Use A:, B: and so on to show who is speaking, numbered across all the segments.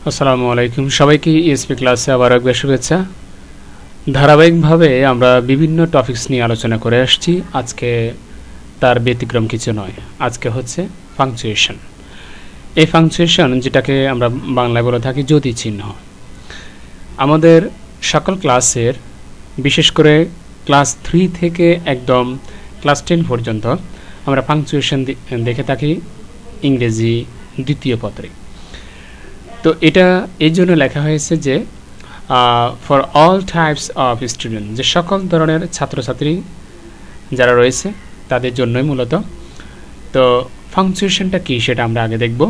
A: আসসালামু আলাইকুম সবাইকে ইএসপি ক্লাসে আবার একবার শুভেচ্ছা। ধারাবাহিকভাবে আমরা বিভিন্ন টপিকস নিয়ে আলোচনা করে আসছি। আজকে তার ব্যতিক্রম কিছু নয়। আজকে হচ্ছে পাংচুয়েশন। এই পাংচুয়েশন যেটাকে আমরা বাংলায় বলে থাকি যদি চিহ্ন। আমাদের সকল ক্লাসের বিশেষ করে ক্লাস 3 থেকে একদম ক্লাস 10 পর্যন্ত আমরা পাংচুয়েশন দেখে থাকি ইংরেজি দ্বিতীয় পত্রে। তো এটা এই জন্য লেখা হয়েছে যে for all types of student, যে সকল ধরনের ছাত্রছাত্রী যারা রয়েছে তাদের জন্যই মূলত। তো পাংচুয়েশনটা কী সেটা আমরা আগে দেখব।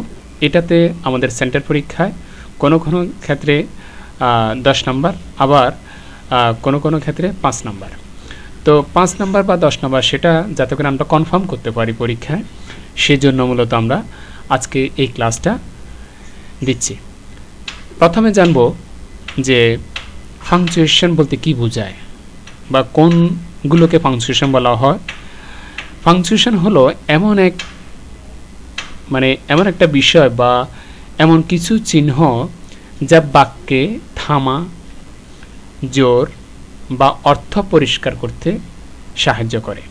A: এটাতে আমাদের সেন্টার পরীক্ষায় কোনো কোনো ক্ষেত্রে 10 নম্বর, আবার কোনো কোনো ক্ষেত্রে 5 নম্বর। তো 5 নম্বর বা 10 নম্বর সেটা যাতে করে আমরা কনফার্ম করতে পারি পরীক্ষায়, সেই জন্য মূলত আমরা আজকে এই ক্লাসটা দিচ্ছি। প্রথমে জানব যে পাংচুয়েশন বলতে কি বোঝায় বা কোনগুলোকে পাংচুয়েশন বলা হয়। পাংচুয়েশন হলো এমন একটা বিষয় বা এমন কিছু চিহ্ন যা বাক্যে থামা, জোর বা অর্থ পরিষ্কার করতে সাহায্য করে।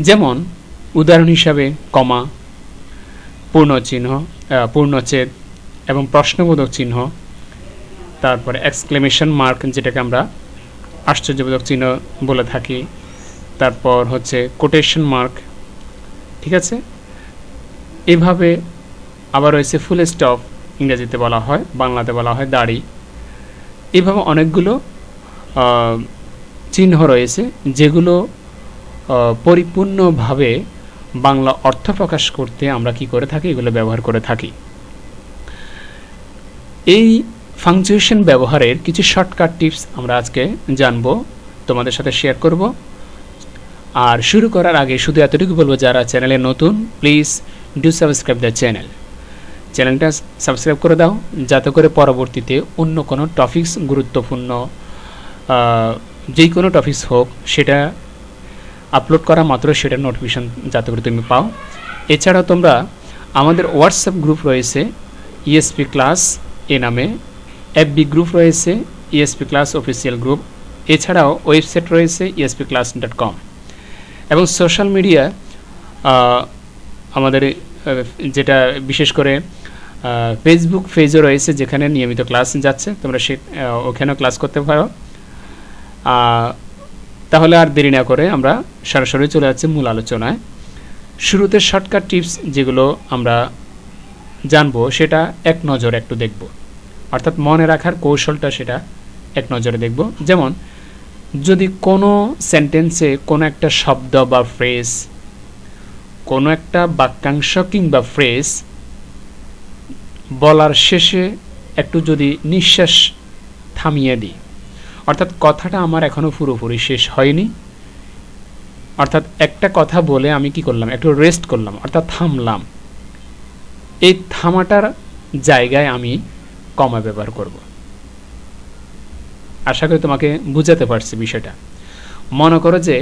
A: যেমন উদাহরণ হিসাবে কমা, পূর্ণচিহ্ন, পূর্ণচ্ছেদ এবং প্রশ্নবোধক চিহ্ন, তারপরে এক্সক্লেমেশন মার্ক যেটাকে আমরা আশ্চর্যবোধক চিহ্ন বলে থাকি, তারপর হচ্ছে কোটেশন মার্ক, ঠিক আছে। এভাবে আবার রয়েছে ফুল স্টপ, ইংরেজিতে বলা হয়, বাংলাতে বলা হয় দাড়ি। এভাবে অনেকগুলো চিহ্ন রয়েছে যেগুলো পরিপূর্ণভাবে বাংলা অর্থ প্রকাশ করতে আমরা কি করে থাকি, এগুলো ব্যবহার করে থাকি। এই পাংচুয়েশন ব্যবহারের কিছু শর্টকাট টিপস আমরা আজকে জানব, তোমাদের সাথে শেয়ার করব। আর শুরু করার আগে শুধু এতটুকু বলবো, যারা চ্যানেলে নতুন প্লিজ ডু সাবস্ক্রাইব দ্য চ্যানেলটা সাবস্ক্রাইব করে দাও, যাতে করে পরবর্তীতে অন্য কোনো টপিকস, গুরুত্বপূর্ণ যেই কোনো টপিকস হোক, সেটা আপলোড করা মাত্র সেটার নোটিফিকেশন যাতে করে তুমি পাও। এছাড়াও তোমরা আমাদের হোয়াটসঅ্যাপ গ্রুপ রয়েছে ইএসপি ক্লাস এ নামে, এফবি গ্রুপ রয়েছে ইএসপি ক্লাস অফিসিয়াল গ্রুপ, এছাড়াও ওয়েবসাইট রয়েছে espclass.com, এবং সোশ্যাল মিডিয়া আমাদের যেটা বিশেষ করে ফেসবুক পেজও রয়েছে, যেখানে নিয়মিত ক্লাস যাচ্ছে, তোমরা ওখানেও ক্লাস করতে পারো। তাহলে আর দেরি না করে আমরা সরাসরি চলে যাচ্ছি মূল আলোচনায়। শুরুতে শর্টকাট টিপস যেগুলো আমরা জানবো সেটা এক নজরে একটু দেখব, অর্থাৎ মনে রাখার কৌশলটা সেটা এক নজরে দেখব। যেমন যদি কোনো সেন্টেন্সে কোনো একটা শব্দ বা ফ্রেজ, কোনো একটা বাক্যাংশ কিংবা ফ্রেজ বলার শেষে একটু যদি নিঃশ্বাস থামিয়ে দিই, অর্থাৎ কথাটা আমার এখনও পুরোপুরি শেষ হয়নি, অর্থাৎ একটা কথা বলে আমি কি করলাম, একটু রেস্ট করলাম, অর্থাৎ থামলাম, এই থামাটার জায়গায় আমি কমা ব্যবহার করব। আশা করি তোমাকে বুঝাতে পারছি বিষয়টা। মনে করো যে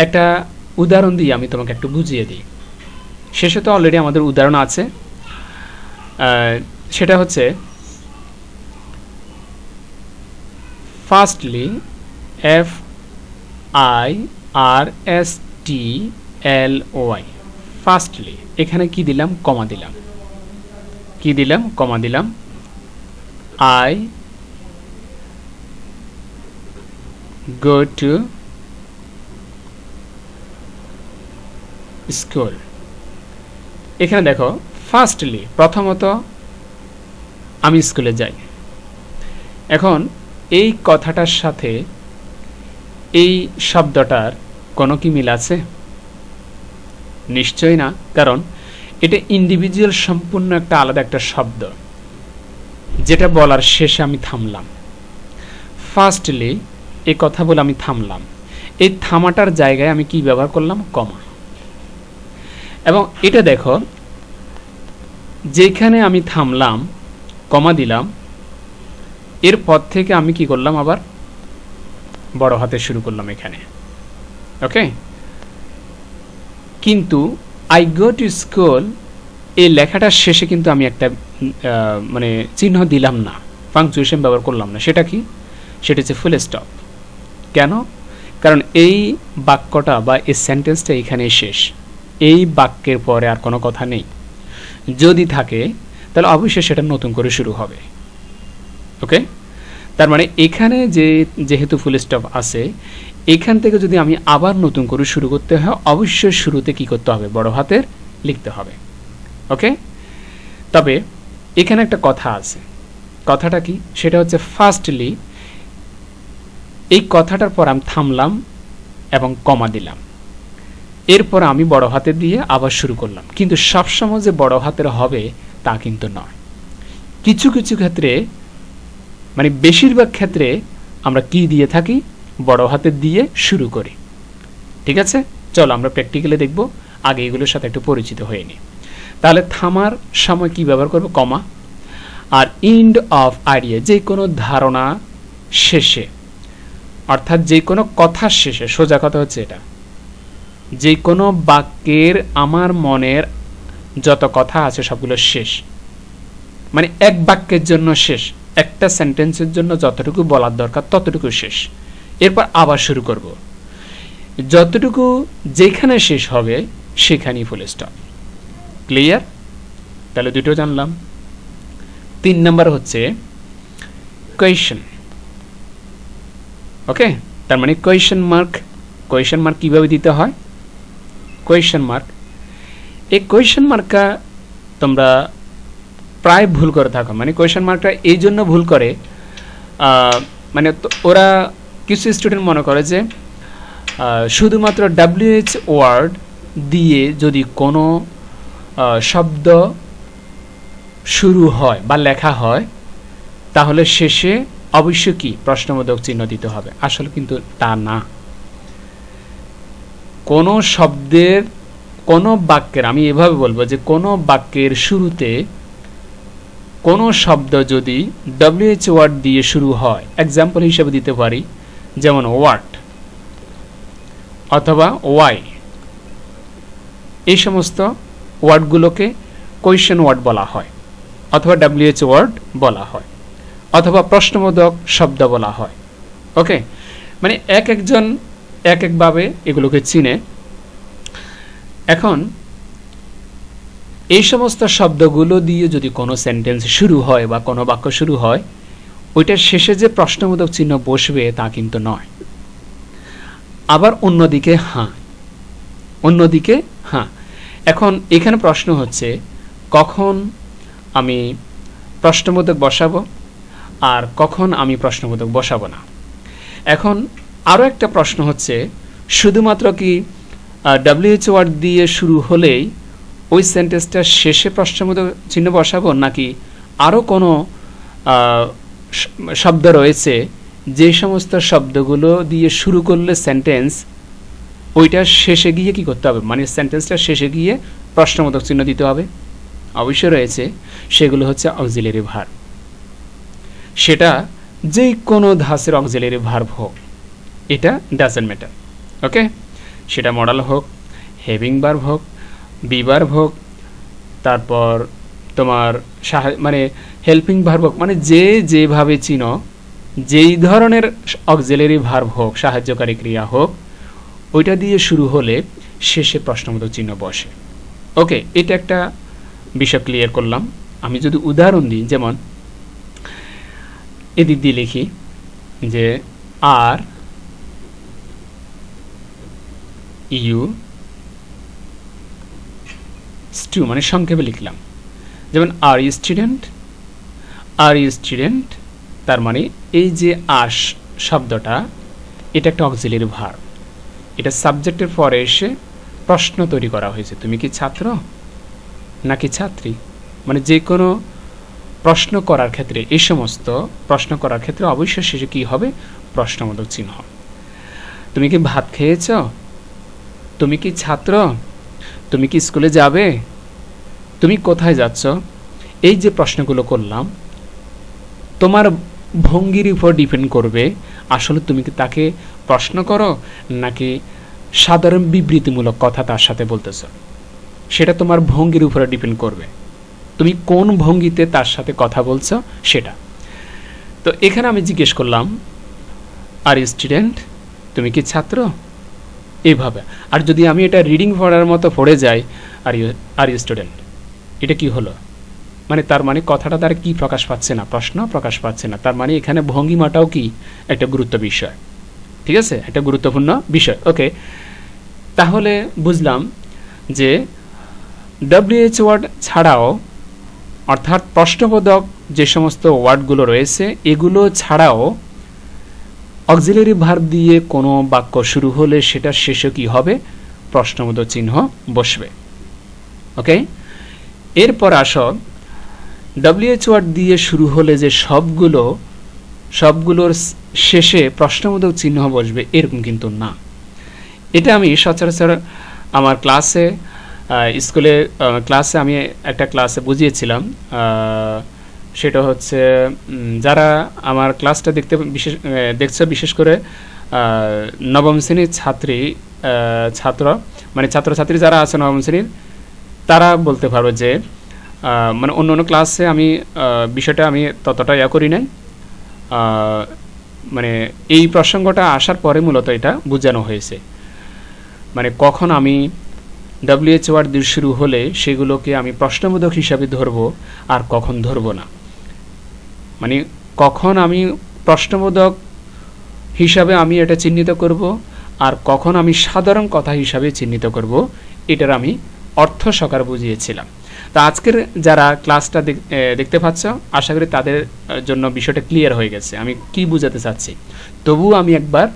A: একটা উদাহরণ দিয়ে আমি তোমাকে একটু বুঝিয়ে দিই। শেষে তো অলরেডি আমাদের উদাহরণ আছে, সেটা হচ্ছে ফার্স্টলি, FIRSTLY, ফার্স্টলি। এখানে কি দিলাম, কমা দিলাম, কি দিলাম, কমা দিলাম। I go to school। এখানে দেখো ফার্স্টলি, প্রথমত আমি স্কুলে যাই। এখন এই কথাটার সাথে এই শব্দটার কোনো কি মিল আছে? নিশ্চয়ই না, কারণ এটা ইন্ডিভিজুয়াল, সম্পূর্ণ একটা আলাদা একটা শব্দ, যেটা বলার শেষে আমি থামলাম। ফার্স্টলি এই কথা বলে আমি থামলাম, এই থামাটার জায়গায় আমি কি ব্যবহার করলাম, কমা। এবং এটা দেখো, যেখানে আমি থামলাম, কমা দিলাম, এরপর থেকে আমি কি করলাম, আবার বড় হাতে শুরু করলাম এখানে, ওকে। কিন্তু আই গো টু স্কুল এই লেখাটার শেষে কিন্তু আমি একটা মানে চিহ্ন দিলাম না, পাংচুয়েশন ব্যবহার করলাম না। সেটা কি? সেটা হচ্ছে ফুল স্টপ। কেন? কারণ এই বাক্যটা বা এই সেন্টেন্সটা এখানেই শেষ, এই বাক্যের পরে আর কোনো কথা নেই। যদি থাকে তাহলে অবশ্যই সেটা নতুন করে শুরু হবে। ওকে, তার মানে এখানে যেহেতু ফুল স্টপ আছে, এখান থেকে যদি আমি আবার নতুন করে শুরু করতে হয়, অবশ্যই শুরুতে কি করতে হবে? বড় হাতের লিখতে হবে। ওকে, তবে এখানে একটা কথা আছে। কথাটা কি? সেটা হচ্ছে ফার্স্টলি, এই কথাটার পর আমি থামলাম এবং কমা দিলাম, এরপর আমি বড় হাতে দিয়ে আবার শুরু করলাম। কিন্তু সবসময় যে বড় হাতের হবে তা কিন্তু নয়। কিছু কিছু ক্ষেত্রে, মানে বেশিরভাগ ক্ষেত্রে আমরা কি দিয়ে থাকি? বড় হাতে দিয়ে শুরু করি। ঠিক আছে, চলো আমরা প্র্যাকটিক্যালি দেখব। আগে এগুলোর সাথে একটু পরিচিত হয়ে নিই। তাহলে থামার সময় কি ব্যবহার করব? কমা। আর এন্ড অফ আইডিয়া, যে কোনো ধারণা শেষে, অর্থাৎ যে কোনো কথার শেষে, সোজা কথা হচ্ছে এটা, যে কোনো বাক্যের আমার মনের যত কথা আছে সবগুলো শেষ, মানে এক বাক্যের জন্য শেষ, একটা সেন্টেন্সের জন্য যতটুকু বলার দরকার ততটুকু শেষ। এরপর আবার শুরু করব, যতটুকু যেখানে শেষ হবে সেখানেই ফুল স্টপ। ক্লিয়ার? তাহলে দুটো জানলাম। 3 নাম্বার হচ্ছে কোয়েশ্চেন। ওকে, তার মানে কোয়েশ্চেন মার্ক। কোয়েশ্চেন মার্ক কিভাবে দিতে হয়? কোয়েশ্চেন মার্ক, এই কোয়েশ্চেন মার্কটা তোমরা প্রায় ভুল করে থাকো। মানে কোয়েশ্চেন মার্কটা এই জন্য ভুল করে, মানে ওরা কিছু স্টুডেন্ট মনে করে যে শুধুমাত্র WH ওয়ার্ড দিয়ে যদি কোনো শব্দ শুরু হয় বা লেখা হয়, তাহলে শেষে অবশ্যই কি প্রশ্নবোধক চিহ্ন দিতে হবে। আসলে কিন্তু তা না। কোনো শব্দের, কোনো বাক্যের, আমি এভাবে বলবো যে কোনো বাক্যের শুরুতে কোনো শব্দ যদি WH ওয়ার্ড দিয়ে শুরু হয়, এক্সাম্পল হিসেবে দিতে পারি, যেমন ওয়াট অথবা ওয়াই, এই সমস্ত ওয়ার্ডগুলোকে কোয়েশ্চেন ওয়ার্ড বলা হয়, অথবা WH ওয়ার্ড বলা হয়, অথবা প্রশ্নবোধক শব্দ বলা হয়। ওকে, মানে এক একজন এক একভাবে এগুলোকে চিনে। এখন এই সমস্ত শব্দগুলো দিয়ে যদি কোনো সেন্টেন্স শুরু হয় বা কোনো বাক্য শুরু হয়, ওইটার শেষে যে প্রশ্নবোধক চিহ্ন বসবে তা কিন্তু নয়। আবার অন্যদিকে হ্যাঁ, অন্যদিকে হ্যাঁ। এখন এখানে প্রশ্ন হচ্ছে কখন আমি প্রশ্নবোধক বসাবো আর কখন আমি প্রশ্নবোধক বসাবো না। এখন আরও একটা প্রশ্ন হচ্ছে, শুধুমাত্র কি WH ওয়ার্ড দিয়ে শুরু হলেই ওই সেন্টেন্সটার শেষে প্রশ্নবোধক চিহ্ন বসাবো, নাকি আরও কোনো শব্দ রয়েছে যে সমস্ত শব্দগুলো দিয়ে শুরু করলে সেন্টেন্স ওইটার শেষে গিয়ে কি করতে হবে, মানে সেন্টেন্সটার শেষে গিয়ে প্রশ্নবোধক চিহ্ন দিতে হবে? অবশ্যই রয়েছে। সেগুলো হচ্ছে অক্সিলারি ভার্ব। সেটা যে কোনো ধাঁচের অক্সিলারি ভার্ব হোক, এটা ডাজন্ট ম্যাটার। ওকে, সেটা মডাল হোক, হেভিং ভার্ব হোক, বি ভার্ব হোক, তারপর তোমার মানে হেল্পিং ভার্ব হোক, মানে যে যেভাবে চিনো, যেই ধরনের অক্সিলারি ভার্ব হোক, সাহায্যকারী ক্রিয়া হোক, ওইটা দিয়ে শুরু হলে শেষে প্রশ্নবোধক চিহ্ন বসে। ওকে, এটা একটা বিষয় ক্লিয়ার করলাম। আমি যদি উদাহরণ দিই, যেমন এদিক দিয়ে লিখি যে আর ইউ স্টু, মানে সংক্ষেপে লিখলাম, যেমন are you student, are you student, তার মানে এই যে আস শব্দটা, এটা একটা অক্সিলারি ভার্ব। এটা সাবজেক্টের পরে এসে প্রশ্ন তৈরি করা হয়েছে, তুমি কি ছাত্র নাকি ছাত্রী, মানে যে কোনো প্রশ্ন করার ক্ষেত্রে, এই সমস্ত প্রশ্ন করার ক্ষেত্রে অবশ্যই শেষে কি হবে? প্রশ্নবোধক চিহ্ন। তুমি কি ভাত খেয়েছ, তুমি কি ছাত্র, তুমি কি স্কুলে যাবে, তুমি কোথায় যাচ্ছ, এই যে প্রশ্নগুলো করলাম, তোমার ভঙ্গির উপর ডিপেন্ড করবে আসলে তুমি কি তাকে প্রশ্ন করো নাকি সাধারণ বিবৃতিমূলক কথা তার সাথে বলতেছ। সেটা তোমার ভঙ্গির উপরে ডিপেন্ড করবে, তুমি কোন ভঙ্গিতে তার সাথে কথা বলছো সেটা। তো এখানে আমি জিজ্ঞেস করলাম আর ইউ স্টুডেন্ট, তুমি কি ছাত্র, এইভাবে। আর যদি আমি এটা রিডিং পড়ার মতো পড়ে যাই আর ইউ স্টুডেন্ট, এটা কি হলো, মানে তার মানে কথাটা তার কি প্রকাশ পাচ্ছে না, প্রশ্ন প্রকাশ পাচ্ছে না, তার মানে এখানে ভঙ্গিমাটাও কি একটা গুরুত্ব বিষয়, ঠিক আছে, একটা গুরুত্বপূর্ণ বিষয়। ওকে, তাহলে বুঝলাম যে WH ওয়ার্ড ছাড়াও, অর্থাৎ প্রশ্নবোধক যে সমস্ত ওয়ার্ডগুলো রয়েছে এগুলো ছাড়াও অক্সিলারি ভার্ব দিয়ে কোনো বাক্য শুরু হলে সেটা শেষে কি হবে, প্রশ্নবোধক চিহ্ন বসবে। ওকে, এরপর আসো WH ওয়ার্ড দিয়ে শুরু হলে যে সবগুলোর শেষে প্রশ্নবোধক চিহ্ন বসবে এরকম কিন্তু না। এটা আমি সচরাচর আমার স্কুলে ক্লাসে আমি একটা ক্লাসে বুঝিয়েছিলাম। সেটা হচ্ছে যারা আমার ক্লাসটা দেখছো বিশেষ করে নবম শ্রেণীর ছাত্রছাত্রী যারা আছে নবম শ্রেণীর, তারা বলতে পারবে যে মানে অন্য ক্লাসে আমি বিষয়টা আমি ততটা করি নাই, মানে এই প্রসঙ্গটা আসার পরে মূলত এটা বোঝানো হয়েছে, মানে কখন আমি WH ওয়ার্ড দিয়ে শুরু হলে সেগুলোকে আমি প্রশ্নবোধক হিসাবে ধরব আর কখন ধরব না, মানে কখন আমি প্রশ্নবোধক হিসাবে আমি এটা চিহ্নিত করব আর কখন আমি সাধারণ কথা হিসাবে চিহ্নিত করব, এটার আমি অর্থ সহকার বুঝিয়েছিলাম। তো আজকের যারা ক্লাসটা দেখতে পাচ্ছ আশা করি তাদের জন্য বিষয়টা ক্লিয়ার হয়ে গেছে আমি কি বোঝাতে চাচ্ছি। তবু আমি একবার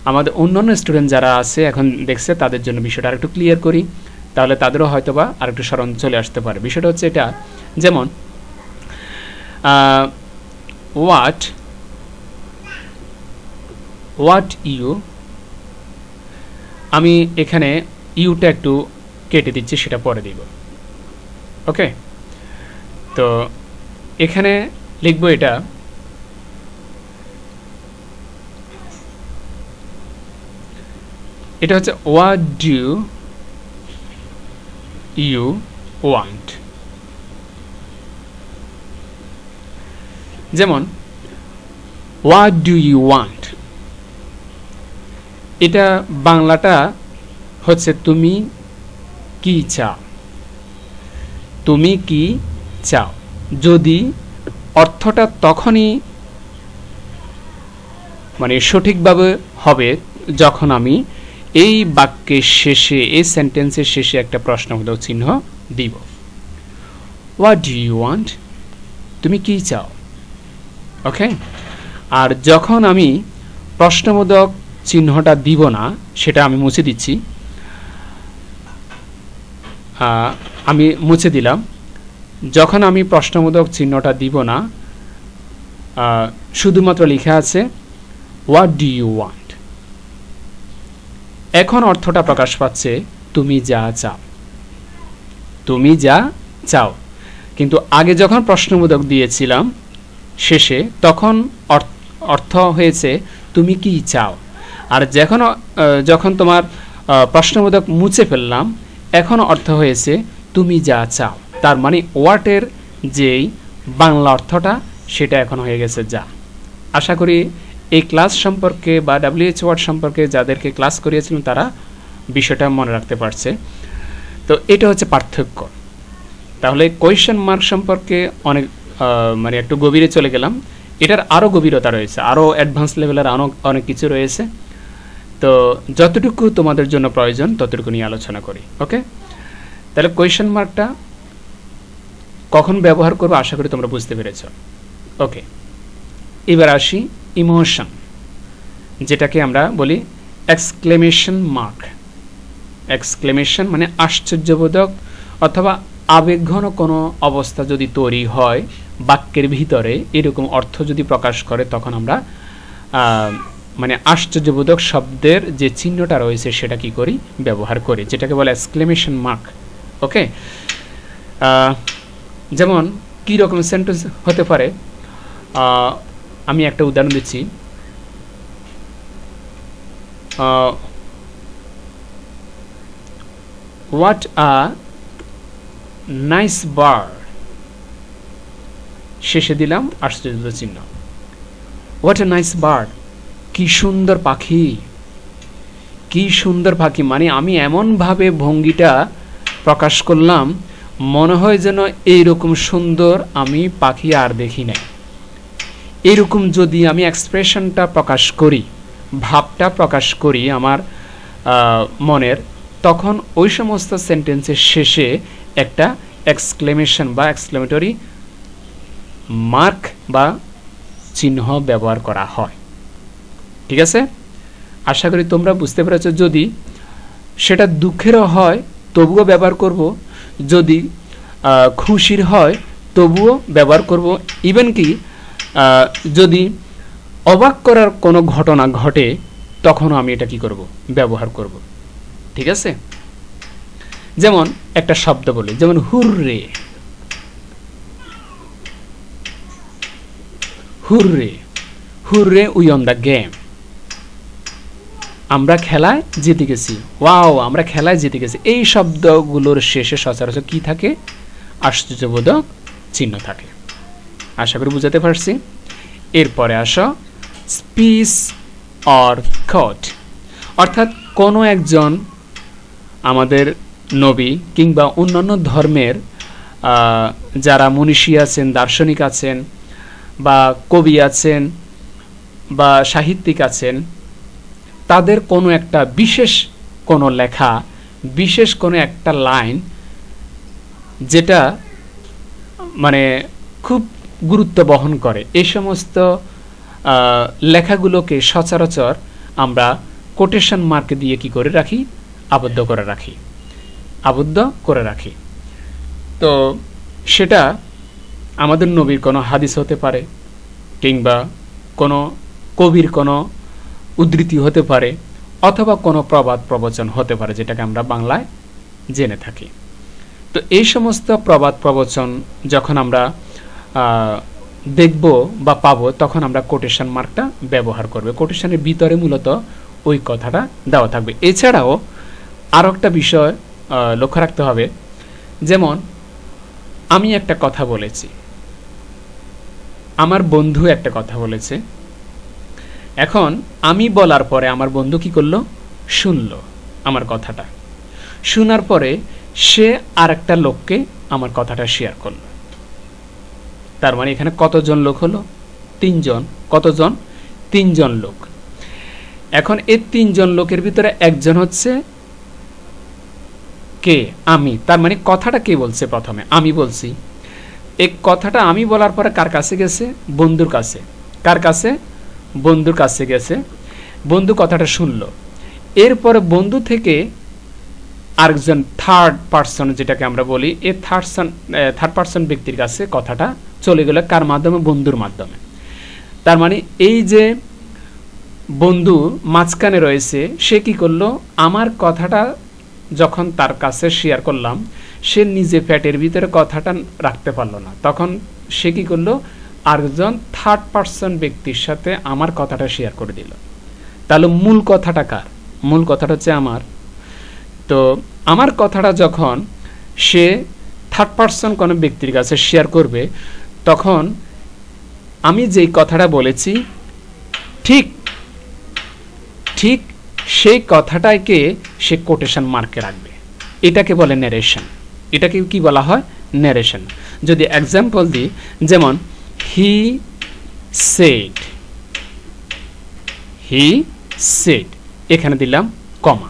A: আমাদের অন্যান্য স্টুডেন্ট যারা আছে এখন দেখছে তাদের জন্য বিষয়টা আরেকটু ক্লিয়ার করি, তাহলে তাদেরও হয়তোবা আরেকটু স্মরণ চলে আসতে পারে। বিষয়টা হচ্ছে এটা, যেমন হোয়াট ইউ, আমি এখানে ইউটা একটু কেটে দিচ্ছি, সেটা পরে দিব। ওকে, তো এখানে লিখবো এটা হচ্ছে হোয়াট ডু ইউ ওয়ান্ট। যেমন হোয়াট ডু ইউ ওয়ান্ট, এটা বাংলাটা হচ্ছে তুমি কি চাও, তুমি কি চাও। যদি অর্থটা তখনই মানে সঠিকভাবে হবে যখন আমি এই বাক্যের শেষে, এই সেন্টেন্সের শেষে একটা প্রশ্নবোধক চিহ্ন দিব। হোয়াট ডু ইউ ওয়ান্ট, তুমি কি চাও। ওকে, আর যখন আমি প্রশ্নবোধক চিহ্নটা দিব না, সেটা আমি মুছে দিচ্ছি, আমি মুছে দিলাম। যখন আমি প্রশ্নবোধক চিহ্নটা দিব না, শুধুমাত্র লেখা আছে হোয়াট ডু ইউ ওয়ান্ট, এখন অর্থটা প্রকাশ পাচ্ছে তুমি যা চাও, তুমি যা চাও। কিন্তু আগে যখন প্রশ্নবোধক দিয়েছিলাম শেষে, তখন অর্থ হয়েছে তুমি কি চাও। আর যখন তোমার প্রশ্নবোধক মুছে ফেললাম, এখন অর্থ হয়েছে তুমি যা চাও। তার মানে ওয়াটের যেই বাংলা অর্থটা সেটা এখন হয়ে গেছে যা। আশা করি এই ক্লাস সম্পর্কে বা WH ওয়ার্ড সম্পর্কে যাদেরকে ক্লাস করিয়েছিলাম তারা বিষয়টা মনে রাখতে পারছে। তো এটা হচ্ছে পার্থক্য। তাহলে কোয়েশ্চেন মার্ক সম্পর্কে অনেক মানে একটু গভীরে চলে গেলাম, এটার আরও গভীরতা রয়েছে, আরও অ্যাডভান্স লেভেলের অনেক কিছু রয়েছে। তো যতটুকু তোমাদের জন্য প্রয়োজন ততটুকু নিয়ে আলোচনা করি। ওকে, তাহলে কোয়েশ্চেন মার্কটা কখন ব্যবহার করবো আশা করি তোমরা বুঝতে পেরেছ। ওকে, এবার আসি ইমোশন, যেটাকে আমরা বলি এক্সক্লেমেশন মার্ক। এক্সক্লেমেশন মানে আশ্চর্যবোধক অথবা আবেগঘন কোনো অবস্থা যদি তৈরি হয় বাক্যের ভিতরে, এরকম অর্থ যদি প্রকাশ করে, তখন আমরা মানে আশ্চর্যবোধক শব্দের যে চিহ্নটা রয়েছে সেটা কি করি, ব্যবহার করি, যেটাকে বলে এক্সক্লেমেশন মার্ক। ওকে, যেমন কি রকম সেন্টেন্স হতে পারে, আমি একটা উদাহরণ দিচ্ছি। What are নাইস বার্ড, শেষে দিলাম আশ্চর্যবোধক চিহ্ন। হোয়াট এ নাইস বার্ড, কি সুন্দর পাখি, কি সুন্দর পাখি। মানে আমি এমনভাবে ভঙ্গিটা প্রকাশ করলাম, মনে হয় যেন এইরকম সুন্দর আমি পাখি আর দেখি নাই। এরকম যদি আমি এক্সপ্রেশনটা প্রকাশ করি, ভাবটা প্রকাশ করি আমার মনের, তখন ওই সমস্ত সেন্টেন্সের শেষে একটা এক্সক্লেমেশন বা এক্সক্লেমেটরি মার্ক বা চিহ্ন ব্যবহার করা হয়। ঠিক আছে, আশা করি তোমরা বুঝতে পেরেছ। যদি সেটা দুঃখেরও হয় তবুও ব্যবহার করব, যদি খুশির হয় তবুও ব্যবহার করব, ইভেন কি যদি অবাক করার কোনো ঘটনা ঘটে তখনও আমি এটা কি করব, ব্যবহার করব। ঠিক আছে, যেমন একটা শব্দ বলি, যেমন hurray, hurray, hurray we won the game, আমরা খেলায় জিতে গেছি, ওয়াও আমরা খেলায় জিতে গেছি। এই শব্দগুলোর শেষে সচরাচর কি থাকে, আশ্চর্যবোধক চিহ্ন থাকে। আশা করি বুঝাতে পারছি। এরপরে আসো স্পিচ অর থট, অর্থাৎ কোনো একজন আমাদের নবী কিংবা অন্যান্য ধর্মের যারা মনীষী আছেন, দার্শনিক আছেন, বা কবি আছেন, বা সাহিত্যিক আছেন, তাদের কোনো একটা বিশেষ কোনো লেখা, বিশেষ কোনো একটা লাইন যেটা মানে খুব গুরুত্ব বহন করে, এই সমস্ত লেখাগুলোকে সচরাচর আমরা কোটেশন মার্ক দিয়ে কি করে রাখি, আবদ্ধ করে রাখি, আবদ্ধ করে রাখি। তো সেটা আমাদের নবীর কোনো হাদিস হতে পারে, কিংবা কোনো কবির কোনো উদ্ধৃতি হতে পারে, অথবা কোনো প্রবাদ প্রবচন হতে পারে, যেটাকে আমরা বাংলায় জেনে থাকি। তো এই সমস্ত প্রবাদ প্রবচন যখন আমরা দেখব বা পাবো, তখন আমরা কোটেশন মার্কটা ব্যবহার করবে। কোটেশনের ভিতরে মূলত ওই কথাটা দেওয়া থাকবে। এছাড়াও আরও একটা বিষয় লক্ষ্য রাখতে হবে, যেমন আমি একটা কথা বলেছি, আমার বন্ধু একটা কথা বলেছে, এখন আমি বলার পরে আমার বন্ধু কি করলো, শুনলো আমার কথাটা, শোনার পরে সে আর একটা লোককে আমার কথাটা শেয়ার করলো। তার মানে এখানে কতজন লোক হলো, তিনজন। কতজন, তিনজন লোক। এখন এই তিনজন লোকের ভিতরে একজন হচ্ছে কে, আমি। তার মানে কথাটা কে বলছে, প্রথমে আমি বলছি। এই কথাটা আমি বলার পরে কার কাছে গেছে, বন্ধুর কাছে। কার কাছে, বন্ধুর কাছে গেছে। বন্ধু কথাটা শুনলো, এরপরে বন্ধু থেকে আরেকজন থার্ড পার্সন, যেটাকে আমরা বলি, এই থার্ড পার্সন ব্যক্তির কাছে কথাটা চলে গেল। কার মাধ্যমে, বন্ধুর মাধ্যমে। তার মানে এই যে বন্ধু মাঝখানে রয়েছে, সে কি করলো, আমার কথাটা যখন তার কাছে শেয়ার করলাম, সে নিজে পেটের ভিতরে কথাটা রাখতে পারলো না, তখন সে কি করলো, আরেকজন থার্ড পার্সন ব্যক্তির সাথে আমার কথাটা শেয়ার করে দিল। তাহলে মূল কথাটা কার, মূল কথাটা হচ্ছে আমার। তো আমার কথাটা যখন সে থার্ড পার্সন কোনো ব্যক্তির কাছে শেয়ার করবে, তখন আমি যেই কথাটা বলেছি ঠিক ঠিক সেই কথাটাকে সে কোটেশন মার্কে রাখবে। এটাকে বলে ন্যারেশন। এটাকে কি বলা হয়, ন্যারেশন। যদি এক্সাম্পল দিই, যেমন হি সেড, হি সেড, এখানে দিলাম কমা,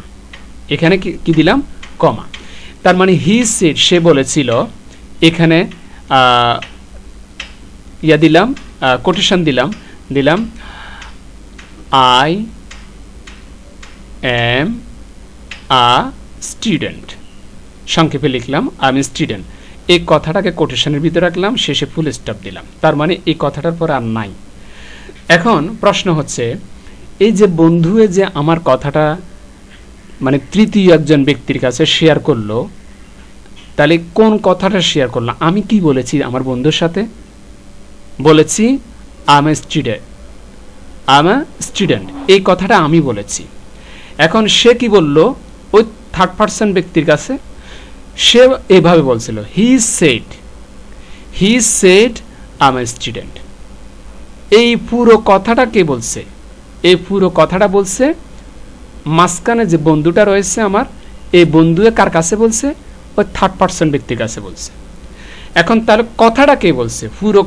A: এখানে কি দিলাম, কমা। তার মানে হি সেড, সে বলেছিল, এখানে ইয়া দিলাম, কোটেশন দিলাম আই এম আ স্টুডেন্ট, সংক্ষেপে লিখলাম আমি স্টুডেন্ট। এই কথাটাকে কোটেশনের ভিতরে রাখলাম, শেষে ফুল স্টপ দিলাম। তার মানে এই কথাটার পর আর নাই। এখন প্রশ্ন হচ্ছে, এই যে বন্ধু যে আমার কথাটা মানে তৃতীয় একজন ব্যক্তির কাছে শেয়ার করলো, তাহলে কোন কথাটা শেয়ার করলো, আমি কি বলেছি আমার বন্ধুর সাথে, বলেছি আই এম এ স্টুডেন্ট, এই কথাটা আমি বলেছি। এখন সে কি বলল, ওই থার্ড পার্সন ব্যক্তির কাছে, সে এভাবে বলছিল, he said I M a student. এই পুরো কথাটা কে বলছে? এই পুরো কথাটা বলছে মাঝখানে যে বন্ধুটা রয়েছে আমার, এই বন্ধু কার কাছে বলছে? ওই থার্ড পারসন ব্যক্তির কাছে বলছে। এখন তাহলে কথাটা কে বলছে? পুরো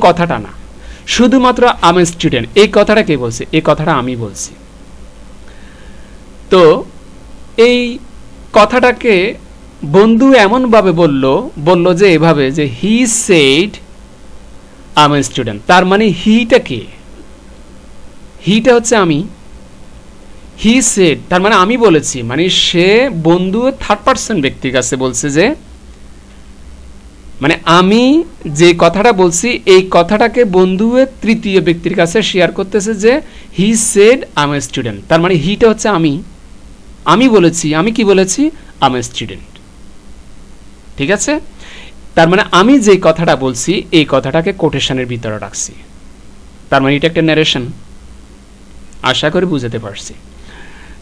A: কথাটা না, শুধুমাত্র আই এম এ স্টুডেন্ট এই কথাটা কে বলছে? এই কথাটা আমি বলছি। তো এই কথাটাকে বন্ধু এমনভাবে বলল যে এভাবে, যে he said I M a student. তার মানে হিটা কে? হিটা হচ্ছে আমি। হি সেড তার মানে আমি বলেছি, মানে সে বন্ধু থার্ড পারসন ব্যক্তির কাছে বলছে যে, মানে আমি যে কথাটা বলছি এই কথাটাকে বন্ধু তৃতীয় ব্যক্তির কাছে শেয়ার করতেছে যে he said I M a student. তার মানে হিটা হচ্ছে আমি বলেছি। আমি কি বলেছি? I M a student. ঠিক আছে? তার মানে আমি যে কথাটা বলছি এই কথাটাকে কোটেশনের ভিতরে রাখছি। তার মানে এটা একটা ন্যারেশন। আশা করি বুঝতে পারছি।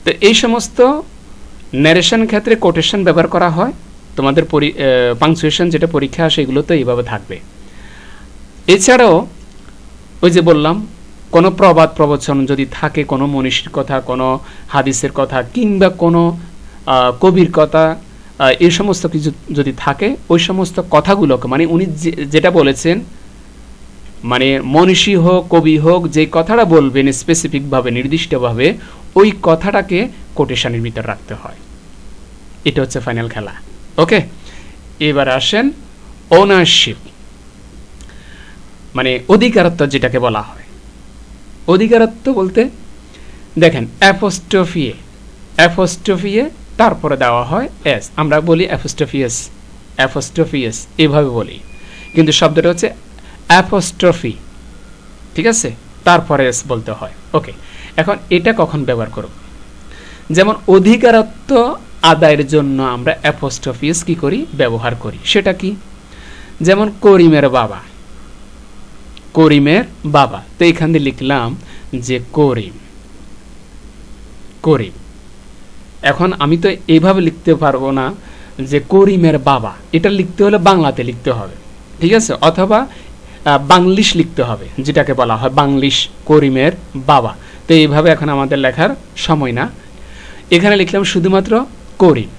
A: তো এই সমস্ত ন্যারেশন ক্ষেত্রে কোটেশন ব্যবহার করা হয়। তোমাদের পাংচুয়েশন যেটা পরীক্ষা আসে এগুলো তো এইভাবে থাকবে। এছাড়াও ওই যে বললাম, কোনো প্রবাদ প্রবচন যদি থাকে, কোনো মনীষীর কথা, কোনো হাদিসের কথা, কিংবা কোনো কবির কথা, এই সমস্ত কিছু যদি থাকে, ওই সমস্ত কথাগুলোকে, মানে উনি যেটা বলেছেন, মানে মনীষী হোক কবি হোক, যে কথাটা বলবেন স্পেসিফিকভাবে নির্দিষ্টভাবে, ওই কথাটাকে কোটেশনের ভিতর রাখতে হয়। এটা হচ্ছে ফাইনাল খেলা। ওকে, এবার আসেন ওনারশিপ, মানে অধিকারত্ব যেটাকে বলা হয়। অধিকারত্ব বলতে দেখেন অ্যাপোস্ট্রফিয়ে তারপরে দেওয়া হয় এস। আমরা বলি অ্যাপোস্ট্রফিয়াস এভাবে বলি, কিন্তু শব্দটা হচ্ছে অ্যাপোস্ট্রফি। ঠিক আছে, তারপরে এস বলতে হয়। ওকে, এখন এটা কখন ব্যবহার করব? যেমন অধিকারত্ব আদায়ের জন্য আমরা অ্যাপোস্ট্রফিয়াস কি করি? ব্যবহার করি। সেটা কি? যেমন করিমের বাবা, তো এখান দিয়ে লিখলাম যে করিম। এখন আমি তো এইভাবে লিখতে পারবো না যে করিমের বাবা, এটা লিখতে হলে বাংলাতে লিখতে হবে। ঠিক আছে, অথবা বাংলিশ লিখতে হবে, যেটাকে বলা হয় বাংলিশ, করিমের বাবা। তো এইভাবে এখন আমাদের লেখার সময় না। এখানে লিখলাম শুধুমাত্র করিম,